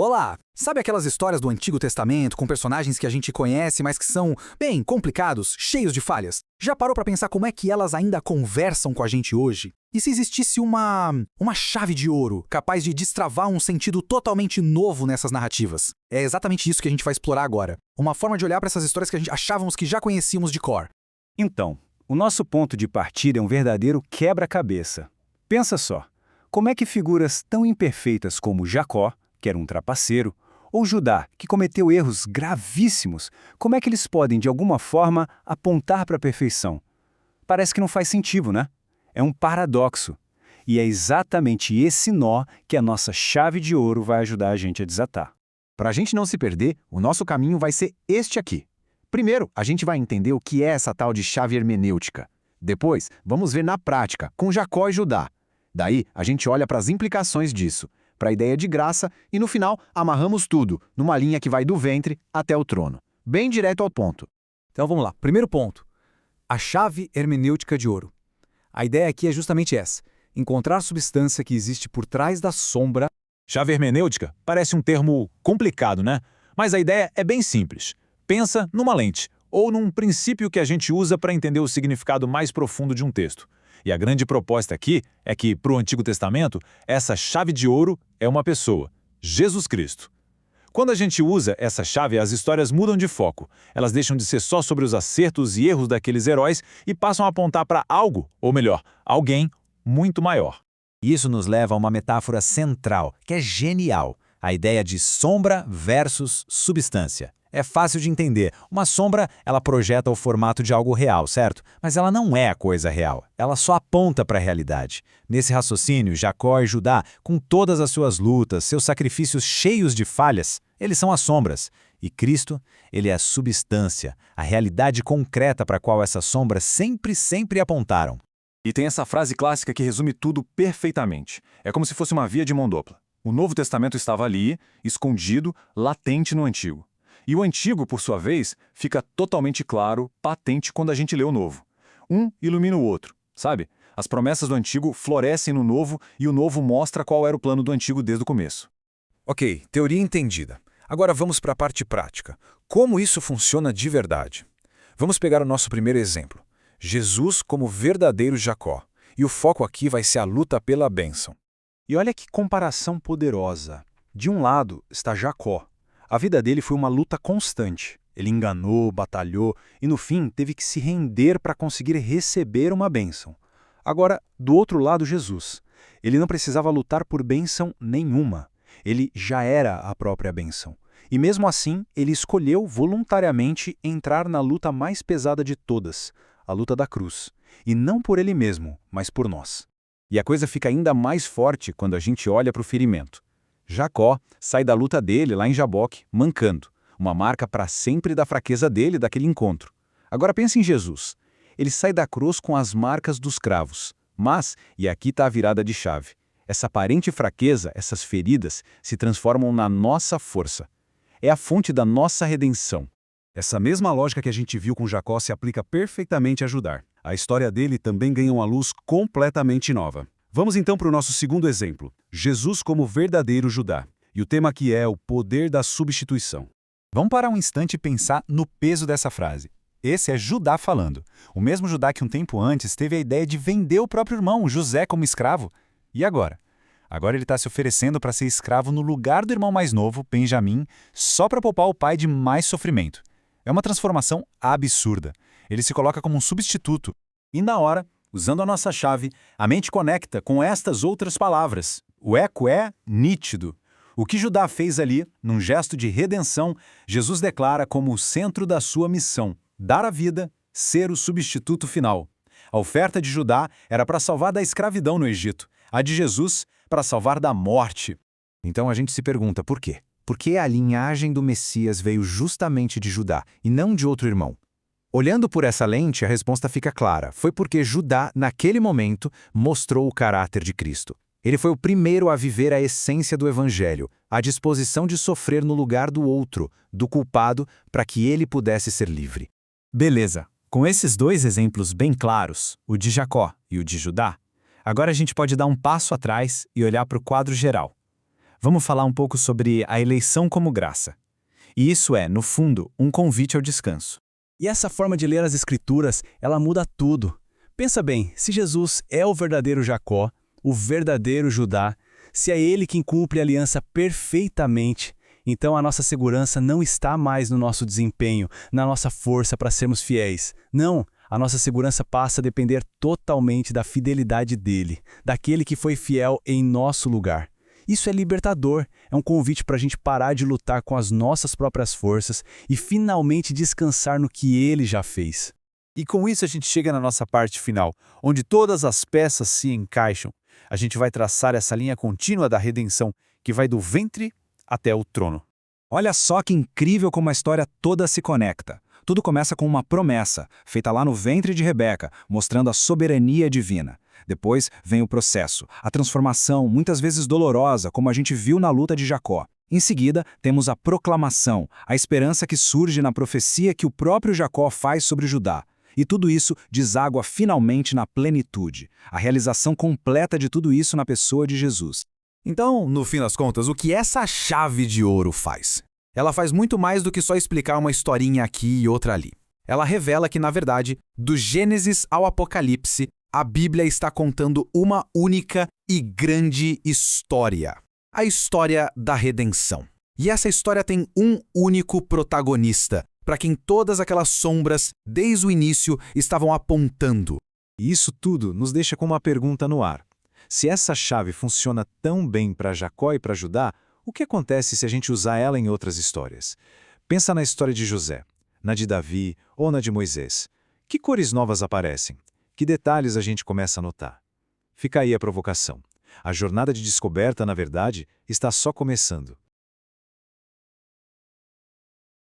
Olá! Sabe aquelas histórias do Antigo Testamento com personagens que a gente conhece, mas que são, bem, complicados, cheios de falhas? Já parou pra pensar como é que elas ainda conversam com a gente hoje? E se existisse uma chave de ouro capaz de destravar um sentido totalmente novo nessas narrativas? É exatamente isso que a gente vai explorar agora. Uma forma de olhar para essas histórias que a gente achávamos que já conhecíamos de cor. Então, o nosso ponto de partida é um verdadeiro quebra-cabeça. Pensa só, como é que figuras tão imperfeitas como Jacó, que era um trapaceiro, ou Judá, que cometeu erros gravíssimos, como é que eles podem, de alguma forma, apontar para a perfeição? Parece que não faz sentido, né? É um paradoxo. E é exatamente esse nó que a nossa chave de ouro vai ajudar a gente a desatar. Para a gente não se perder, o nosso caminho vai ser este aqui. Primeiro, a gente vai entender o que é essa tal de chave hermenêutica. Depois, vamos ver na prática, com Jacó e Judá. Daí, a gente olha para as implicações disso, para a ideia de graça e, no final, amarramos tudo, numa linha que vai do ventre até o trono. Bem direto ao ponto. Então vamos lá. Primeiro ponto. A chave hermenêutica de ouro. A ideia aqui é justamente essa. Encontrar a substância que existe por trás da sombra. Chave hermenêutica parece um termo complicado, né? Mas a ideia é bem simples. Pensa numa lente, ou num princípio que a gente usa para entender o significado mais profundo de um texto. E a grande proposta aqui é que, para o Antigo Testamento, essa chave de ouro é uma pessoa, Jesus Cristo. Quando a gente usa essa chave, as histórias mudam de foco. Elas deixam de ser só sobre os acertos e erros daqueles heróis e passam a apontar para algo, ou melhor, alguém muito maior. Isso nos leva a uma metáfora central, que é genial, a ideia de sombra versus substância. É fácil de entender. Uma sombra, ela projeta o formato de algo real, certo? Mas ela não é a coisa real. Ela só aponta para a realidade. Nesse raciocínio, Jacó e Judá, com todas as suas lutas, seus sacrifícios cheios de falhas, eles são as sombras. E Cristo, ele é a substância, a realidade concreta para a qual essas sombras sempre apontaram. E tem essa frase clássica que resume tudo perfeitamente. É como se fosse uma via de mão dupla. O Novo Testamento estava ali, escondido, latente no Antigo. E o Antigo, por sua vez, fica totalmente claro, patente quando a gente lê o Novo. Um ilumina o outro, sabe? As promessas do Antigo florescem no Novo e o Novo mostra qual era o plano do Antigo desde o começo. Ok, teoria entendida. Agora vamos para a parte prática. Como isso funciona de verdade? Vamos pegar o nosso primeiro exemplo. Jesus como verdadeiro Jacó. E o foco aqui vai ser a luta pela bênção. E olha que comparação poderosa. De um lado está Jacó. A vida dele foi uma luta constante. Ele enganou, batalhou e, no fim, teve que se render para conseguir receber uma bênção. Agora, do outro lado, Jesus. Ele não precisava lutar por bênção nenhuma. Ele já era a própria bênção. E mesmo assim, ele escolheu voluntariamente entrar na luta mais pesada de todas, a luta da cruz. E não por ele mesmo, mas por nós. E a coisa fica ainda mais forte quando a gente olha para o ferimento. Jacó sai da luta dele lá em Jaboque, mancando, uma marca para sempre da fraqueza dele daquele encontro. Agora pense em Jesus. Ele sai da cruz com as marcas dos cravos. Mas, e aqui está a virada de chave, essa aparente fraqueza, essas feridas, se transformam na nossa força. É a fonte da nossa redenção. Essa mesma lógica que a gente viu com Jacó se aplica perfeitamente a Judá. A história dele também ganha uma luz completamente nova. Vamos então para o nosso segundo exemplo, Jesus como verdadeiro Judá. E o tema aqui é o poder da substituição. Vamos parar um instante e pensar no peso dessa frase. Esse é Judá falando. O mesmo Judá que um tempo antes teve a ideia de vender o próprio irmão, José, como escravo. E agora? Agora ele está se oferecendo para ser escravo no lugar do irmão mais novo, Benjamim, só para poupar o pai de mais sofrimento. É uma transformação absurda. Ele se coloca como um substituto. E na hora, usando a nossa chave, a mente conecta com estas outras palavras. O eco é nítido. O que Judá fez ali, num gesto de redenção, Jesus declara como o centro da sua missão, dar a vida, ser o substituto final. A oferta de Judá era para salvar da escravidão no Egito, a de Jesus para salvar da morte. Então a gente se pergunta por quê? Por que a linhagem do Messias veio justamente de Judá e não de outro irmão? Olhando por essa lente, a resposta fica clara. Foi porque Judá, naquele momento, mostrou o caráter de Cristo. Ele foi o primeiro a viver a essência do Evangelho, a disposição de sofrer no lugar do outro, do culpado, para que ele pudesse ser livre. Beleza. Com esses dois exemplos bem claros, o de Jacó e o de Judá, agora a gente pode dar um passo atrás e olhar para o quadro geral. vamos falar um pouco sobre a eleição como graça. E isso é, no fundo, um convite ao descanso. E essa forma de ler as Escrituras, ela muda tudo. Pensa bem, se Jesus é o verdadeiro Jacó, o verdadeiro Judá, se é ele quem cumpre a aliança perfeitamente, então a nossa segurança não está mais no nosso desempenho, na nossa força para sermos fiéis. Não, a nossa segurança passa a depender totalmente da fidelidade dele, daquele que foi fiel em nosso lugar. Isso é libertador, é um convite para a gente parar de lutar com as nossas próprias forças e finalmente descansar no que ele já fez. E com isso a gente chega na nossa parte final, onde todas as peças se encaixam. A gente vai traçar essa linha contínua da redenção, que vai do ventre até o trono. Olha só que incrível como a história toda se conecta. Tudo começa com uma promessa, feita lá no ventre de Rebeca, mostrando a soberania divina. Depois vem o processo, a transformação, muitas vezes dolorosa, como a gente viu na luta de Jacó. Em seguida, temos a proclamação, a esperança que surge na profecia que o próprio Jacó faz sobre Judá. E tudo isso deságua finalmente na plenitude, a realização completa de tudo isso na pessoa de Jesus. Então, no fim das contas, o que essa chave de ouro faz? Ela faz muito mais do que só explicar uma historinha aqui e outra ali. Ela revela que, na verdade, do Gênesis ao Apocalipse, a Bíblia está contando uma única e grande história. A história da redenção. E essa história tem um único protagonista, para quem todas aquelas sombras, desde o início, estavam apontando. E isso tudo nos deixa com uma pergunta no ar. Se essa chave funciona tão bem para Jacó e para Judá, o que acontece se a gente usar ela em outras histórias? Pensa na história de José, na de Davi ou na de Moisés. Que cores novas aparecem? Que detalhes a gente começa a notar? Fica aí a provocação. A jornada de descoberta, na verdade, está só começando.